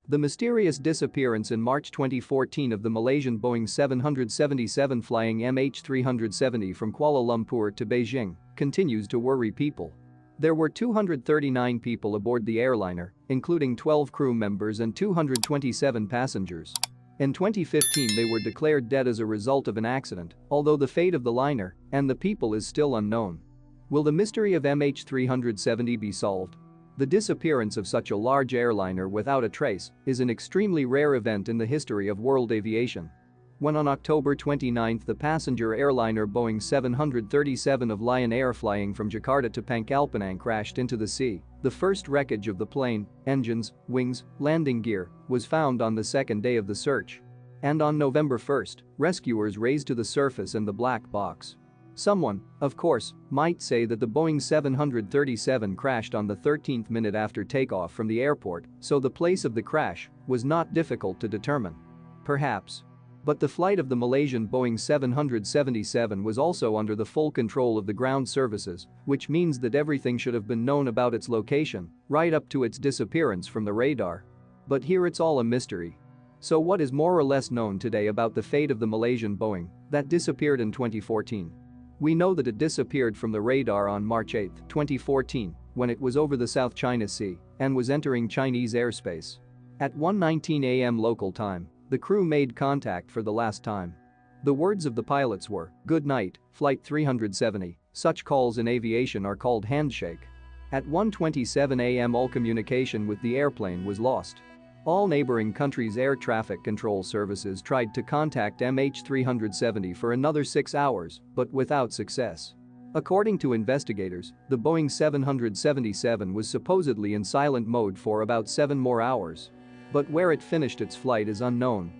The mysterious disappearance in March 2014 of the Malaysian Boeing 777 flying Mh370 from Kuala Lumpur to Beijing continues to worry people. There were 239 people aboard the airliner, including 12 crew members and 227 passengers. In 2015 they were declared dead as a result of an accident, although the fate of the liner and the people is still unknown. Will the mystery of Mh370 be solved? The disappearance of such a large airliner without a trace is an extremely rare event in the history of world aviation. When on October 29 the passenger airliner Boeing 737 of Lion Air flying from Jakarta to Pangkalpinang crashed into the sea, the first wreckage of the plane, engines, wings, landing gear, was found on the second day of the search. And on November 1, rescuers raised to the surface in the black box. Someone, of course, might say that the Boeing 737 crashed on the 13th minute after takeoff from the airport, so the place of the crash was not difficult to determine. Perhaps. But the flight of the Malaysian Boeing 777 was also under the full control of the ground services, which means that everything should have been known about its location, right up to its disappearance from the radar. But here it's all a mystery. So what is more or less known today about the fate of the Malaysian Boeing that disappeared in 2014? We know that it disappeared from the radar on March 8, 2014, when it was over the South China Sea and was entering Chinese airspace. At 1:19 a.m. local time, the crew made contact for the last time. The words of the pilots were, "Good night, Flight 370, such calls in aviation are called handshake." At 1:27 a.m. all communication with the airplane was lost. All neighboring countries' air traffic control services tried to contact Mh370 for another 6 hours, but without success. According to investigators, the Boeing 777 was supposedly in silent mode for about 7 more hours. But where it finished its flight is unknown.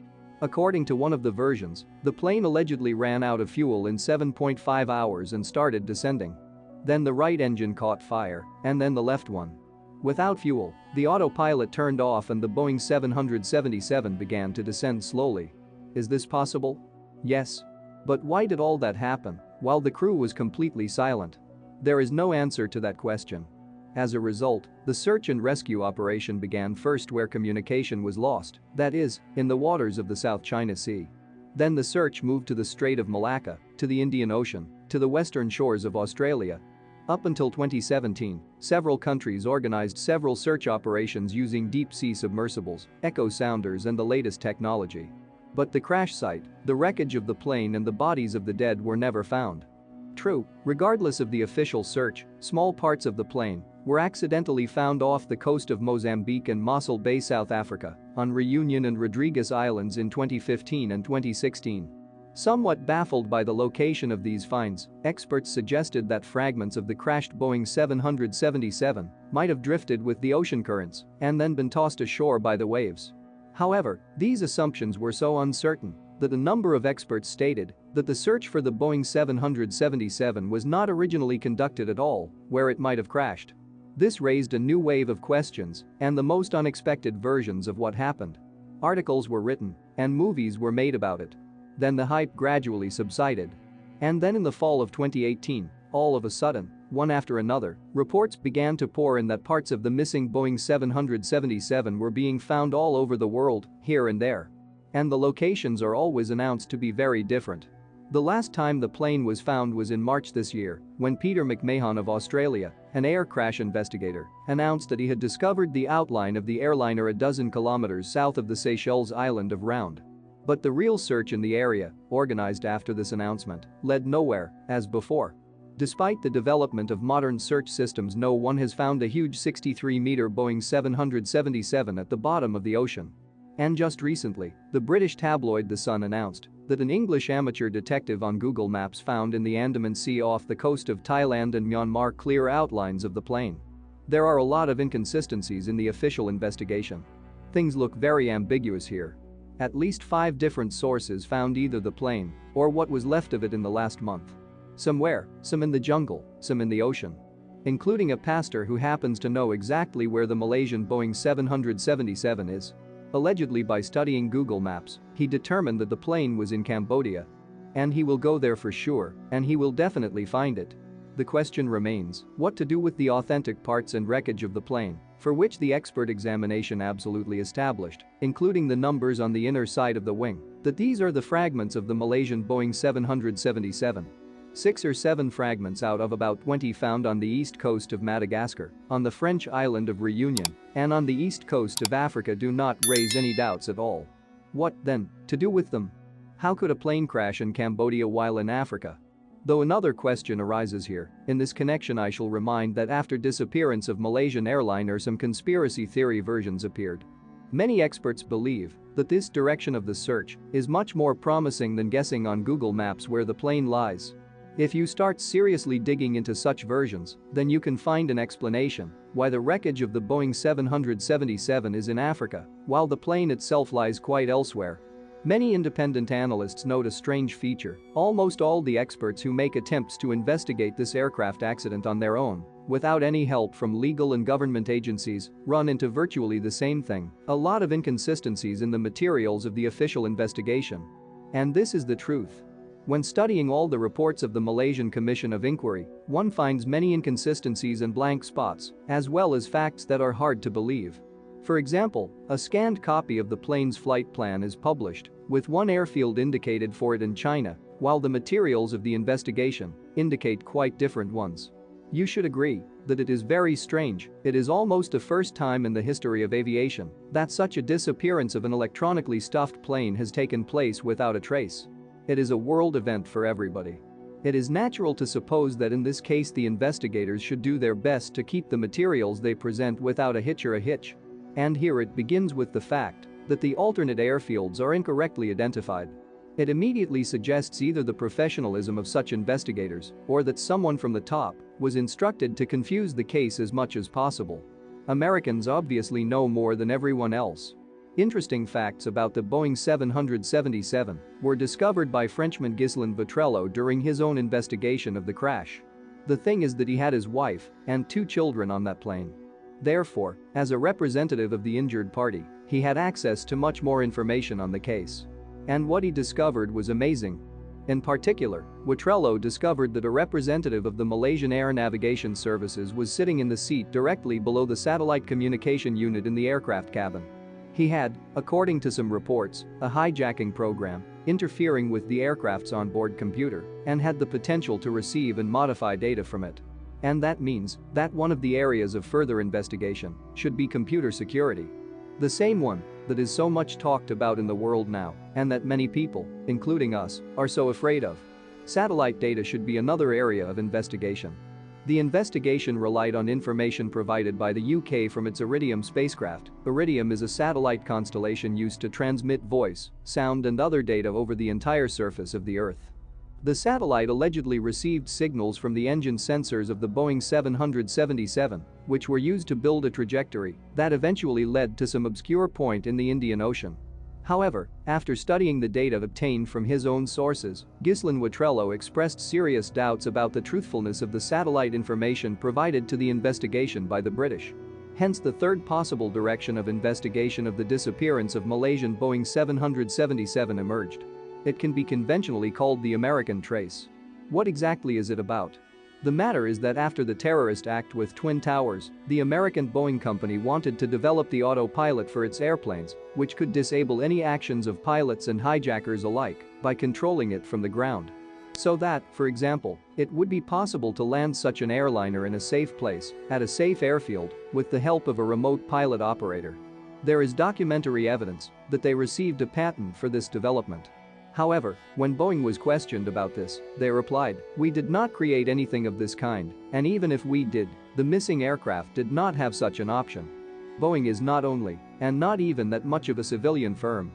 According to one of the versions, the plane allegedly ran out of fuel in 7.5 hours and started descending. Then the right engine caught fire, and then the left one. Without fuel, the autopilot turned off and the Boeing 777 began to descend slowly. Is this possible? Yes. But why did all that happen while the crew was completely silent? There is no answer to that question. As a result, the search and rescue operation began first where communication was lost, that is, in the waters of the South China Sea. Then the search moved to the Strait of Malacca, to the Indian Ocean, to the western shores of Australia. Up until 2017, several countries organized several search operations using deep-sea submersibles, echo sounders and the latest technology. But the crash site, the wreckage of the plane and the bodies of the dead were never found. True, regardless of the official search, small parts of the plane were accidentally found off the coast of Mozambique and Mossel Bay, South Africa, on Reunion and Rodriguez Islands in 2015 and 2016. Somewhat baffled by the location of these finds, experts suggested that fragments of the crashed Boeing 777 might have drifted with the ocean currents and then been tossed ashore by the waves. However, these assumptions were so uncertain that a number of experts stated that the search for the Boeing 777 was not originally conducted at all where it might have crashed. This raised a new wave of questions and the most unexpected versions of what happened. Articles were written and movies were made about it. Then the hype gradually subsided. And then in the fall of 2018, all of a sudden, one after another, reports began to pour in that parts of the missing Boeing 777 were being found all over the world, here and there. And the locations are always announced to be very different. The last time the plane was found was in March this year, when Peter McMahon of Australia, an air crash investigator, announced that he had discovered the outline of the airliner a dozen kilometers south of the Seychelles island of Round. But the real search in the area, organized after this announcement, led nowhere, as before. Despite the development of modern search systems, no one has found a huge 63-meter Boeing 777 at the bottom of the ocean. And just recently, the British tabloid The Sun announced that an English amateur detective on Google Maps found in the Andaman Sea off the coast of Thailand and Myanmar clear outlines of the plane. There are a lot of inconsistencies in the official investigation. Things look very ambiguous here. At least 5 different sources found either the plane or what was left of it in the last month. Somewhere, some in the jungle, some in the ocean. Including a pastor who happens to know exactly where the Malaysian Boeing 777 is. Allegedly, by studying Google Maps, he determined that the plane was in Cambodia. And he will go there for sure, and he will definitely find it. the question remains, what to do with the authentic parts and wreckage of the plane, for which the expert examination absolutely established, including the numbers on the inner side of the wing, that these are the fragments of the Malaysian Boeing 777. 6 or 7 fragments out of about 20 found on the east coast of Madagascar, on the French island of Reunion, and on the east coast of Africa do not raise any doubts at all. What, then, to do with them? How could a plane crash in Cambodia while in Africa? Though another question arises here, in this connection I shall remind that after disappearance of Malaysian airliner some conspiracy theory versions appeared. Many experts believe that this direction of the search is much more promising than guessing on Google Maps where the plane lies. If you start seriously digging into such versions, then you can find an explanation why the wreckage of the Boeing 777 is in Africa, while the plane itself lies quite elsewhere. Many independent analysts note a strange feature: almost all the experts who make attempts to investigate this aircraft accident on their own, without any help from legal and government agencies, run into virtually the same thing: a lot of inconsistencies in the materials of the official investigation. And this is the truth. When studying all the reports of the Malaysian Commission of Inquiry, one finds many inconsistencies and blank spots, as well as facts that are hard to believe. For example, a scanned copy of the plane's flight plan is published, with one airfield indicated for it in China, while the materials of the investigation indicate quite different ones. You should agree that it is very strange. It is almost the first time in the history of aviation that such a disappearance of an electronically stuffed plane has taken place without a trace. It is a world event for everybody. It is natural to suppose that in this case the investigators should do their best to keep the materials they present without a hitch or a hitch. And here it begins with the fact that the alternate airfields are incorrectly identified. It immediately suggests either the professionalism of such investigators or that someone from the top was instructed to confuse the case as much as possible. Americans obviously know more than everyone else. Interesting facts about the Boeing 777 were discovered by Frenchman Ghislain Vitrello during his own investigation of the crash. The thing is that he had his wife and 2 children on that plane. Therefore, as a representative of the injured party, he had access to much more information on the case. And what he discovered was amazing. In particular, Vitrello discovered that a representative of the Malaysian Air Navigation Services was sitting in the seat directly below the satellite communication unit in the aircraft cabin. He had, according to some reports, a hijacking program interfering with the aircraft's onboard computer and had the potential to receive and modify data from it. And that means that one of the areas of further investigation should be computer security. The same one that is so much talked about in the world now and that many people, including us, are so afraid of. Satellite data should be another area of investigation. The investigation relied on information provided by the UK from its Iridium spacecraft. Iridium is a satellite constellation used to transmit voice, sound and other data over the entire surface of the Earth. The satellite allegedly received signals from the engine sensors of the Boeing 777, which were used to build a trajectory that eventually led to some obscure point in the Indian Ocean. However, after studying the data obtained from his own sources, Ghislain Vitrello expressed serious doubts about the truthfulness of the satellite information provided to the investigation by the British. Hence the third possible direction of investigation of the disappearance of Malaysian Boeing 777 emerged. It can be conventionally called the American trace. What exactly is it about? The matter is that after the terrorist act with Twin Towers, the American Boeing company wanted to develop the autopilot for its airplanes, which could disable any actions of pilots and hijackers alike by controlling it from the ground. So that, for example, it would be possible to land such an airliner in a safe place, at a safe airfield, with the help of a remote pilot operator. There is documentary evidence that they received a patent for this development. However, when Boeing was questioned about this, they replied, "We did not create anything of this kind, and even if we did, the missing aircraft did not have such an option." Boeing is not only, and not even that much of a civilian firm.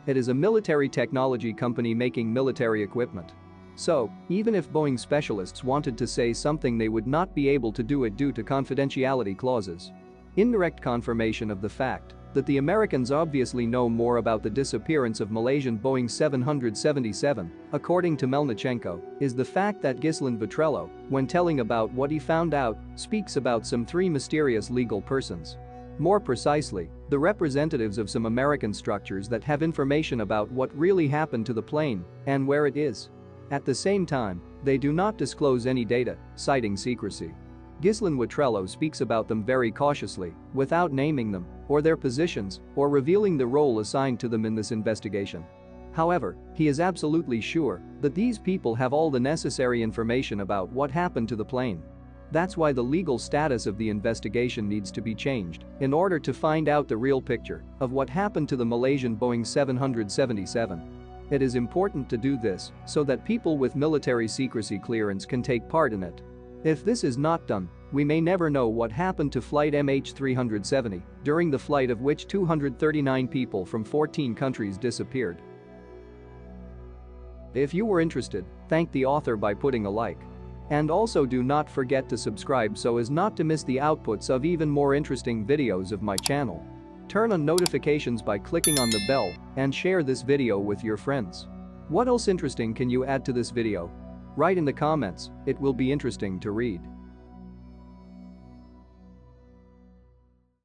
It is a military technology company making military equipment. So, even if Boeing specialists wanted to say something, they would not be able to do it due to confidentiality clauses. Indirect confirmation of the fact that the Americans obviously know more about the disappearance of Malaysian Boeing 777, according to Melnichenko, is the fact that Ghislain Vitrello, when telling about what he found out, speaks about some 3 mysterious legal persons. More precisely, the representatives of some American structures that have information about what really happened to the plane and where it is. At the same time, they do not disclose any data, citing secrecy. Ghislain Watrello speaks about them very cautiously, without naming them, or their positions, or revealing the role assigned to them in this investigation. However, he is absolutely sure that these people have all the necessary information about what happened to the plane. That's why the legal status of the investigation needs to be changed in order to find out the real picture of what happened to the Malaysian Boeing 777. It is important to do this so that people with military secrecy clearance can take part in it. If this is not done, we may never know what happened to flight Mh370, during the flight of which 239 people from 14 countries disappeared. If you were interested, thank the author by putting a like. And also do not forget to subscribe so as not to miss the outputs of even more interesting videos of my channel. Turn on notifications by clicking on the bell and share this video with your friends. What else interesting can you add to this video? Write in the comments, it will be interesting to read.